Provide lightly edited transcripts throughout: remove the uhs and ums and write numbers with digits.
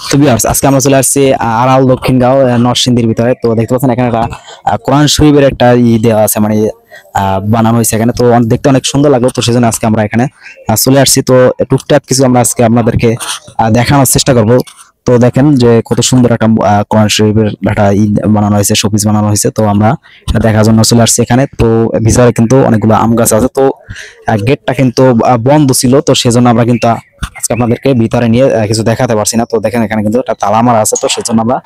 তো ভিউয়ার্স, আজকে আমরা চলে আসছি আড়াল দক্ষিণগাঁও নরসিংদীর ভিতরে। তো দেখতে পাচ্ছেন এখানে একটা কোরআন শরীফের একটা দেওয়া আছে, মানে বানানো হয়েছে এখানে। তো দেখতে অনেক সুন্দর লাগলো, তো সেজন্য আজকে আমরা এখানে চলে আসছি। তো টুকটাক কিছু আমরা আজকে আপনাদেরকে দেখানোর চেষ্টা করব। তো দেখেন যে কত সুন্দর একটা কোরআন শরীফের একটা বানানো হয়েছে, শোপিস বানানো হয়েছে। তো আমরা এটা দেখার জন্য চলে আসছি এখানে। তো ভিতরে কিন্তু অনেকগুলো আম গাছ আছে। তো গেটটা কিন্তু বন্ধ ছিল, তো সেজন্য আমরা কিন্তু আজকে আপনাদেরকে ভিতরে নিয়ে কিছু দেখাতে পারছি না। তো দেখেন এখানে কিন্তু একটা তালা মারা আছে, তো সেজন্য আমরা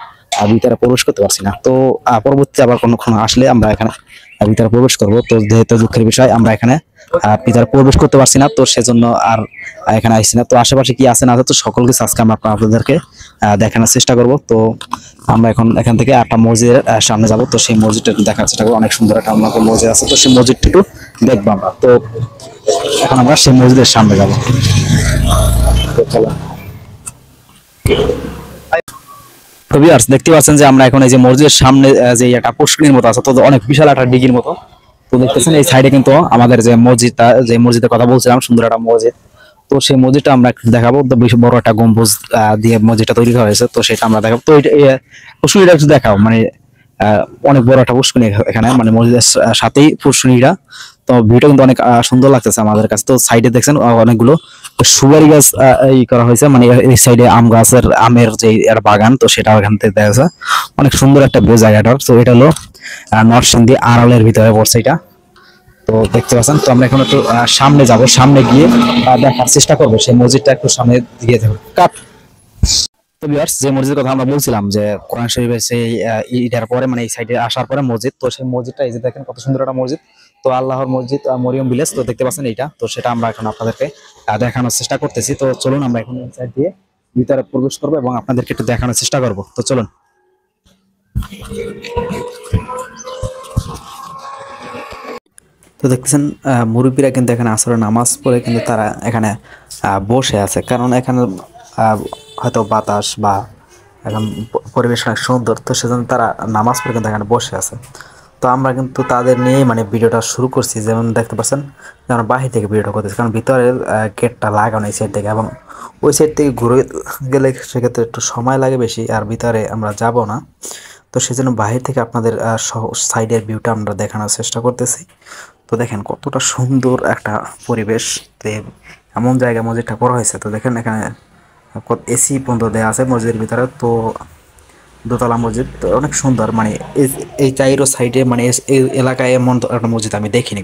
ভিতরে প্রবেশ করতে পারছি না। তো পরবর্তী আবার কোনো আসলে আমরা এখানে ভিতরে প্রবেশ করব। তো যেহেতু দুঃখের বিষয় আমরা এখানে ভিতরে প্রবেশ করতে পারছি না, তো সেজন্য আর এখানে আসছি না। তো আশেপাশে কি আছে না আছে তো সকল কিছু আজকে আমরা আপনাদেরকে দেখানোর চেষ্টা করব। তো আমরা এখন এখান থেকে একটা মসজিদের সামনে যাব। তো সেই মসজিদটা একটু দেখার চেষ্টা করবো। অনেক সুন্দর একটা আমাদের মসজিদ আছে, তো সেই মসজিদটা একটু দেখবো আমরা। তো এখন আমরা সেই মসজিদের সামনে যাবো। তো চলো। তো ভিউয়ার্স, দেখতে পাচ্ছেন যে আমরা এখন এই যে মসজিদের সামনে যে একটা পুষ্করিণীর মতো আছে, তো অনেক বিশাল একটা দিঘির মতো। তো দেখতেছেন এই সাইডে কিন্তু আমাদের যে মসজিদটা, যে মসজিদের কথা বলছিলাম, সুন্দর একটা মসজিদ। তো সেই মসজিদটা আমরা একটু দেখাবো। তো বেশ বড় একটা গম্বুজ দিয়ে মসজিদটা তৈরি করা হয়েছে, তো সেটা আমরা দেখাবো। তো পুষ্করিণীটা একটু দেখাও, মানে অনেক বড় একটা পুষ্করিণী এখানে, মানে মসজিদের সাথেই পুষ্করিণীটা। তো ভিউটা কিন্তু অনেক সুন্দর লাগতেছে আমাদের কাছে। তো সাইডে দেখছেন অনেকগুলো সুপারি গাছ ই করা হয়েছে, মানে এই সাইডে আমের যে একটা বাগান, তো সেটা এখান থেকে দেখা যাচ্ছে। অনেক সুন্দর একটা ভিউ জায়গাটার। তো এটা হলো নরসিংদী আড়ালের ভিতরে পড়ছে এটা। তো দেখতে পাচ্ছেন। তো আমরা এখন একটু সামনে যাব, সামনে গিয়ে দেখার চেষ্টা করবো সেই মসজিদটা একটু সামনে দিয়ে যাবো। তো ভিউয়ার্স, যে মসজিদের কথা আমরা বলছিলাম, যে কোরআন শরীফের সেই ইটার পরে, মানে এই সাইডে আসার পরে মসজিদ, তো সেই মসজিদটা এই যে দেখেন কত সুন্দর একটা মসজিদ। তো আল্লাহর মসজিদ, মরিয়ম ভিলেজ। তো দেখতে পাচ্ছেন এইটা, তো সেটা আমরা এখন আপনাদেরকে দেখানোর চেষ্টা করতেছি। তো চলুন আমরা এখন এই সাইড দিয়ে ভিতরে প্রবেশ করবো এবং আপনাদেরকে একটু দেখানোর চেষ্টা করব। তো চলুন। তো দেখতেছেন মুরব্বীরা কিন্তু এখানে আসরে নামাজ পড়ে কিন্তু তারা এখানে বসে আছে, কারণ এখানে হয়তো বাতাস বা এখন পরিবেশ অনেক সুন্দর, তো সেজন্য তারা নামাজ পড়ে কিন্তু এখানে বসে আছে। তো আমরা কিন্তু তাদের নিয়েই মানে ভিডিওটা শুরু করছি। যেমন দেখতে পাচ্ছেন যে আমরা বাহির থেকে ভিডিওটা করতেছি, কারণ ভিতরের গেটটা লাগানো এই সাইড থেকে, এবং ওই সাইড থেকে ঘুরে গেলে সেক্ষেত্রে একটু সময় লাগে বেশি, আর ভিতরে আমরা যাব না। তো সেজন্য বাহির থেকে আপনাদের সাইডের ভিউটা আমরা দেখানোর চেষ্টা করতেছি। তো দেখেন কতটা সুন্দর একটা পরিবেশ। তো এমন জায়গায় মসজিদটা করা হয়েছে। তো দেখেন এখানে এসি পর্যন্ত দেওয়া আছে মসজিদের ভিতরে। তো দোতলা মসজিদ, তো অনেক সুন্দর, মানে এই চাইরো সাইডে, মানে এই এলাকায় এমন একটা মসজিদ আমি দেখিনি।